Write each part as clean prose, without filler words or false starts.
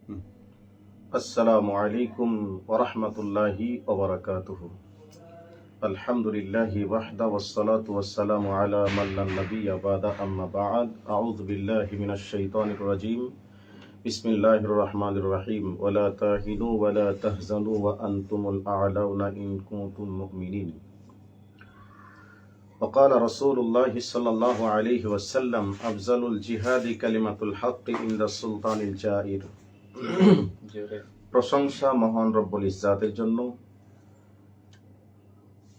আসসালামু আলাইকুম ওয়া রাহমাতুল্লাহি ওয়া বারাকাতুহু। আলহামদুলিল্লাহি ওয়াহদা ওয়াসসালাতু ওয়াসসালামু আলা মান লা নাবিয়্যা বা'দা আম্মা বা'দ। আউযু বিল্লাহি মিনাশ শাইতানির রাজীম। বিসমিল্লাহির রাহমানির রাহিম। ওয়া লা তাহিনু ওয়া লা তাহজানু ওয়া আনতুমুল আ'লাউনা ইন কুনতুম মুমিনিন। وقال رسول الله صلى الله عليه وسلم أفضل الجهاد كلمة الحق عند السلطان الجائر। প্রশংসা মহান রব্বুল ইজ্জাতের জন্য।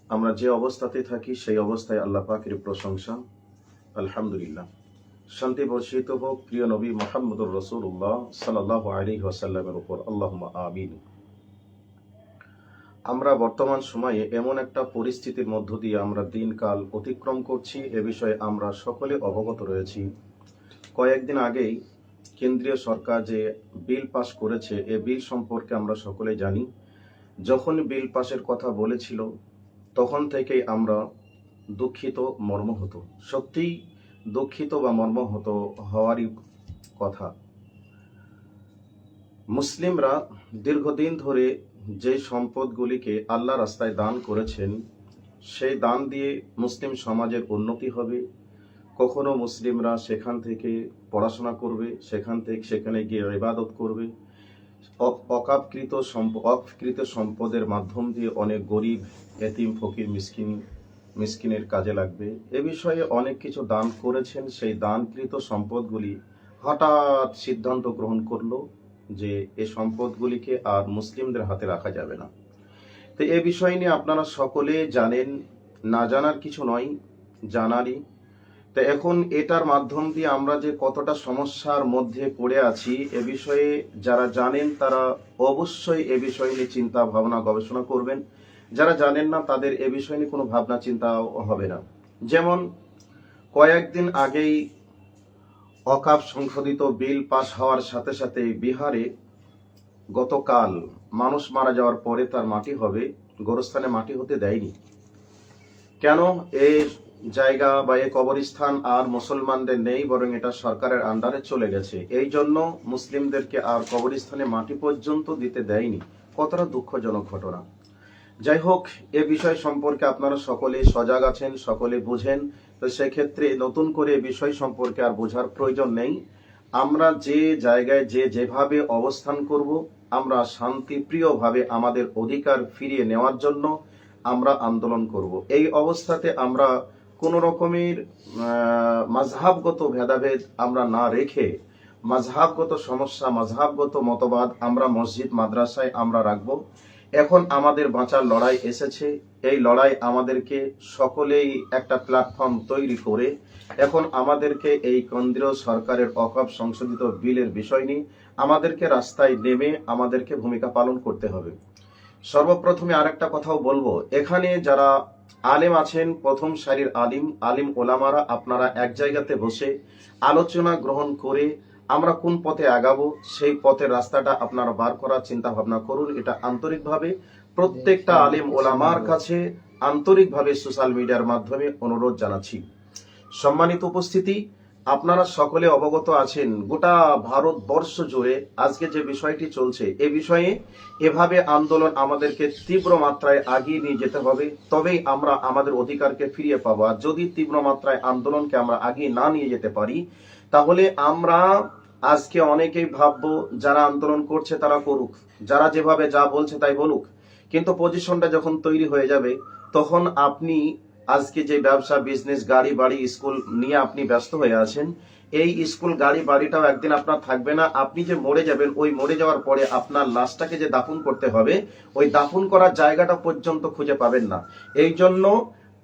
আমরা যে অবস্থাতে থাকি সেই অবস্থায় আল্লাহ পাকের প্রশংসা, আলহামদুলিল্লাহ। শান্তি বর্ষিত হোক প্রিয় নবী মুহাম্মদুর রাসূলুল্লাহ সাল্লাল্লাহু আলাইহি ওয়াসাল্লামের উপর, আল্লাহুম্মা আমিন। আমরা বর্তমান সময়ে এমন একটা পরিস্থিতির মধ্য দিয়ে আমরা দিনকাল অতিক্রম করছি, এ বিষয়ে আমরা সকলে অবগত রয়েছি। কয়েকদিন আগেই কেন্দ্রীয় সরকার যে বিল পাশ করেছে, এ বিল সম্পর্কে আমরা সকলে জানি। যখন বিল পাশের কথা বলেছিল তখন থেকেই আমরা দুঃখিত, মর্মাহত, সত্যিই দুঃখিত বা মর্মাহত হওয়ারই কথা। মুসলিমরা দীর্ঘদিন ধরে যে সম্পদগুলিকে আল্লাহ রাস্তায় দান করেছেন, সেই দান দিয়ে মুসলিম সমাজের উন্নতি হবে। কখনো মুসলিমরা সেখান থেকে পড়াশোনা করবে, সেখানে গিয়ে ইবাদত করবে। অকৃত সম্পদের মাধ্যম দিয়ে অনেক গরিব, এতিম, ফকির, মিসকিনের কাজে লাগবে। এ বিষয়ে অনেক কিছু দান করেছেন। সেই দানকৃত সম্পদগুলি হঠাৎ সিদ্ধান্ত গ্রহণ করলো যে এই সম্পদগুলিকে আর মুসলিমদের হাতে রাখা যাবে না। তো এ বিষয় নিয়ে আপনারা সকলে জানেন, না জানার কিছু নয়, জানারই। তো এখন এটার মাধ্যম দিয়ে আমরা যে কতটা সমস্যার মধ্যে পড়ে আছি, এ বিষয়ে যারা জানেন তারা অবশ্যই এ বিষয় নিয়ে চিন্তা ভাবনা গবেষণা করবেন। যারা জানেন না তাদের এ বিষয় নিয়ে কোনো ভাবনা চিন্তা হবে না। যেমন কয়েকদিন আগেই ওয়াকফ সংশোধিত বিল পাশ হওয়ার সাথে সাথে বিহারে গতকাল মানুষ মারা যাওয়ার পরে তার মাটি হবে, গোরস্থানে মাটি হতে দেয়নি। কেন? এই জায়গা বা এই কবরস্থান আর মুসলমানদের নেই, বরং এটা সরকারের আন্ডারে চলে গেছে। এই জন্য মুসলিমদেরকে আর কবরস্থানে মাটি পর্যন্ত দিতে দেয়নি। কতটা দুঃখজনক ঘটনা। যাই হোক, এ বিষয় সম্পর্কে আপনারা সকলে সজাগ আছেন, সকলে বুঝেন। তো সেক্ষেত্রে নতুন করে এ বিষয় সম্পর্কে আর বোঝার প্রয়োজন নেই। আমরা যে জায়গায় যেভাবে অবস্থান করব, আমরা শান্তিপ্রিয়ভাবে আমাদের অধিকার ফিরিয়ে নেওয়ার জন্য আমরা আন্দোলন করব। এই অবস্থাতে আমরা কোন রকমের মাযহাবগত ভেদাভেদ আমরা না রেখে, মাযহাবগত সমস্যা, মাযহাবগত মতবাদ আমরা মসজিদ মাদ্রাসায় আমরা রাখবো। এখন আমাদের বাঁচার লড়াই এসেছে। এই লড়াই আমাদেরকে সকলেই একটা প্ল্যাটফর্ম তৈরি করে এখন আমাদেরকে এই কেন্দ্রীয় সরকারের ওয়াকফ সংশোধিত বিলের বিষয় নিয়ে আমাদেরকে রাস্তায় নেমে আমাদেরকে ভূমিকা পালন করতে হবে। সর্বপ্রথমে আরেকটা কথাও বলবো, এখানে যারা আলেম আছেন, প্রথম সারির আলিম ওলামারা, আপনারা এক জায়গাতে বসে আলোচনা গ্রহণ করে আমরা কোন পথে আগাবো সেই পথের রাস্তাটা আপনারা বার করার চিন্তা ভাবনা করুন। এটা আন্তরিকভাবে প্রত্যেকটা আলেম ওলামার কাছে আন্তরিকভাবে সোশ্যাল মিডিয়ার মাধ্যমে অনুরোধ জানাচ্ছি। সম্মানিত উপস্থিতি, আপনারা সকলে অবগত আছেন গোটা ভারতবর্ষ জুড়ে আজকে যে বিষয়টি চলছে, এ বিষয়ে এভাবে আন্দোলন আমাদেরকে তীব্র মাত্রায় আগিয়ে নিয়ে যেতে হবে, তবেই আমরা আমাদের অধিকারকে ফিরিয়ে পাবো। আর যদি তীব্র মাত্রায় আন্দোলনকে আমরা আগিয়ে না নিয়ে যেতে পারি, তাহলে আমরা আজকে অনেকেই ভাববো যারা আন্দোলন করছে তারা করুক, যারা যেভাবে যা বলছে তাই বলুক, কিন্তু পজিশনটা যখন তৈরি হয়ে যাবে তখন আপনি আজকে যে ব্যবসা, বিজনেস, গাড়ি বাড়ি, স্কুল নিয়ে আপনি ব্যস্ত হয়ে আছেন, এই স্কুল গাড়ি বাড়িটাও একদিন আপনার থাকবে না। আপনি যে মরে যাবেন, ওই মরে যাওয়ার পরে আপনার লাশটাকে যে দাফন করতে হবে, ওই দাফন করার জায়গাটা পর্যন্ত খুঁজে পাবেন না। এই জন্য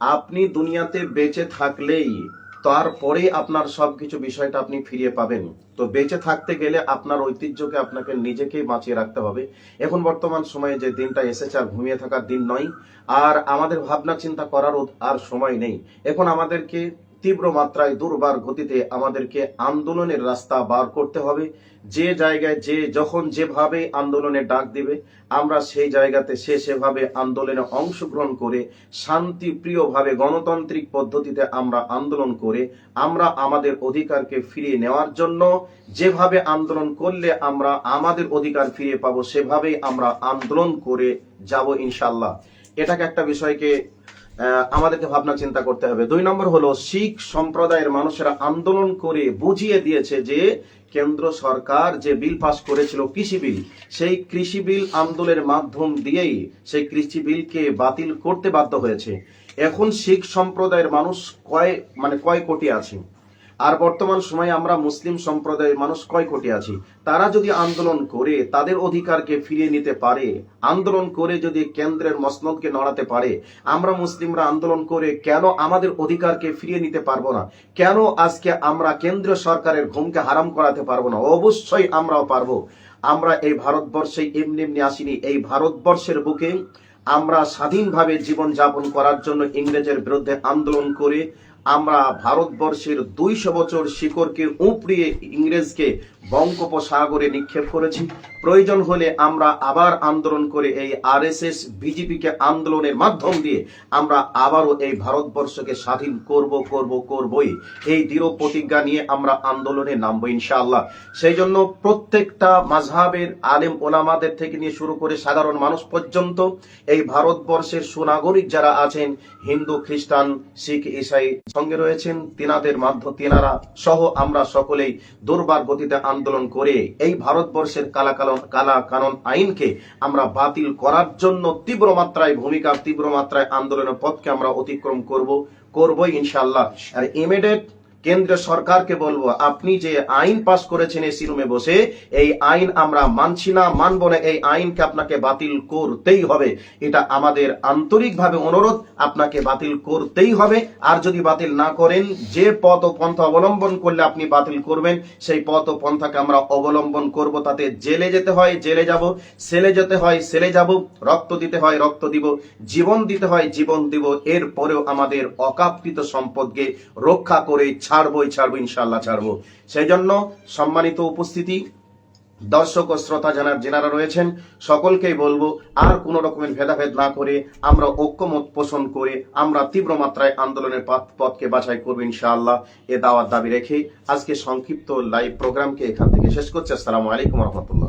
আপনি দুনিয়াতে বেঁচে থাকলেই তারপরে আপনার সবকিছু বিষয়টা আপনি ফিরিয়ে পাবেন। তো বেঁচে থাকতে গেলে আপনার ঐতিহ্যকে আপনাকে নিজেকেই বাঁচিয়ে রাখতে হবে। এখন বর্তমান সময়ে যে দিনটা এসেছে আর ঘুমিয়ে থাকার দিন নয়, আর আমাদের ভাবনা চিন্তা করার আর সময় নেই। এখন আমাদেরকে তীব্র মাত্রায় দুর্বার গতিতে আমাদেরকে আন্দোলনের রাস্তা বার করতে হবে। যে জায়গায় যে যখন যেভাবে আন্দোলনের ডাক দিবে আমরা সেই জায়গাতে সেভাবে আন্দোলনে অংশগ্রহণ করে শান্তিপ্রিয়ভাবে গণতান্ত্রিক পদ্ধতিতে আমরা আন্দোলন করে আমরা আমাদের অধিকারকে ফিরিয়ে নেওয়ার জন্য যেভাবে আন্দোলন করলে আমরা আমাদের অধিকার ফিরিয়ে পাবো সেভাবেই আমরা আন্দোলন করে যাব ইনশাল্লাহ। এটাকে একটা বিষয়কে আমাদেরকে ভাবনা চিন্তা করতে হবে। 2 নম্বর হলো শিখ সম্প্রদায়ের মানুষেরা আন্দোলন করে বুঝিয়ে দিয়েছে যে কেন্দ্র সরকার যে বিল পাস করেছিল কৃষি বিল, সেই কৃষি বিল আন্দোলনের মাধ্যম দিয়েই সেই কৃষি বিলকে বাতিল করতে বাধ্য হয়েছে। এখন শিখ সম্প্রদায়ের মানুষ কয় কোটি আছে, আর বর্তমান সময়ে আমরা মুসলিম সম্প্রদায়ের মানুষ কয় কোটি আছি। তারা যদি আন্দোলন করে তাদের অধিকারকে ফিরিয়ে নিতে পারে, আন্দোলন করে যদি কেন্দ্রের মসনদকে নড়াতে পারে, আমরা মুসলিমরা আন্দোলন করে কেন আমাদের অধিকারকে ফিরিয়ে নিতে পারবো না? কেন আজকে আমরা কেন্দ্রীয় সরকারের ঘুমকে হারাম করাতে পারবো না? অবশ্যই আমরাও পারবো। আমরা এই ভারতবর্ষে এমনি এমনি আসিনি। এই ভারতবর্ষের বুকে আমরা স্বাধীনভাবে জীবন যাপন করার জন্য ইংরেজের বিরুদ্ধে আন্দোলন করে আমরা ভারতবর্ষের 200 বছর শিকড়কে উপড়িয়ে ইংরেজকে বঙ্গোপসাগরে নিক্ষেপ করেছি। প্রয়োজন হলে আমরা আবার আন্দোলন করে এই আরএসএস বিজেপিকে আন্দোলনের মাধ্যম দিয়ে আমরা আবারও এই ভারতবর্ষকে স্বাধীন করবই। এই দৃঢ় প্রতিজ্ঞা নিয়ে আমরা আন্দোলনে নামবো ইনশাআল্লাহ। সেই জন্য প্রত্যেকটা মাযহাবের আলেম ওলামাদের থেকে নিয়ে শুরু করে সাধারণ মানুষ পর্যন্ত এই ভারতবর্ষের সুনাগরিক যারা আছেন, হিন্দু, খ্রিস্টান, শিখ, ঈসাই সঙ্গে রয়েছেন, তিনারা সহ আমরা সকলেই দুর্বার গতিতে আন্দোলন করে এই ভারতবর্ষের কালা কানুন আইনকে আমরা বাতিল করার জন্য তীব্র মাত্রায় আন্দোলনের পথকে আমরা অতিক্রম করবই ইনশাআল্লাহ। আর ইমিডিয়েট কেন্দ্র সরকারকে বলবো, আপনি যে আইন পাস করেছেন এসি রুমে বসে, এই আইন আমরা মানছি না, মানব না। এই আইনকে আপনাকে বাতিল করতেই হবে। এটা আমাদের আন্তরিকভাবে অনুরোধ, আপনাকে বাতিল করতেই হবে। আর যদি বাতিল না করেন, যে পথ ও পন্থা অবলম্বন করলে আপনি বাতিল করবেন, সেই পথ ও পন্থাকে আমরা অবলম্বন করব। তাতে জেলে যেতে হয় জেলে যাব, সেলে যেতে হয় সেলে যাব, রক্ত দিতে হয় রক্ত দিব, জীবন দিতে হয় জীবন দিব। এরপরেও আমাদের অকাপ্তিত সম্পদকে রক্ষা করে ছাড়বো ইনশাআল্লাহ ছাড়বো। সেই জন্য সম্মানিত উপস্থিতি, দর্শক ও শ্রোতা যারা রয়েছেন, সকলকেই বলবো আর কোন রকমের ভেদাভেদ না করে আমরা ঐক্যমত পোষণ করে আমরা তীব্র মাত্রায় আন্দোলনের পথকে বাছাই করবো ইনশাআল্লাহ। এ দাওয়াত দাবি রেখে আজকে সংক্ষিপ্ত লাইভ প্রোগ্রামকে এখান থেকে শেষ করছি। আসসালামু আলাইকুম রহমতুল্লাহ।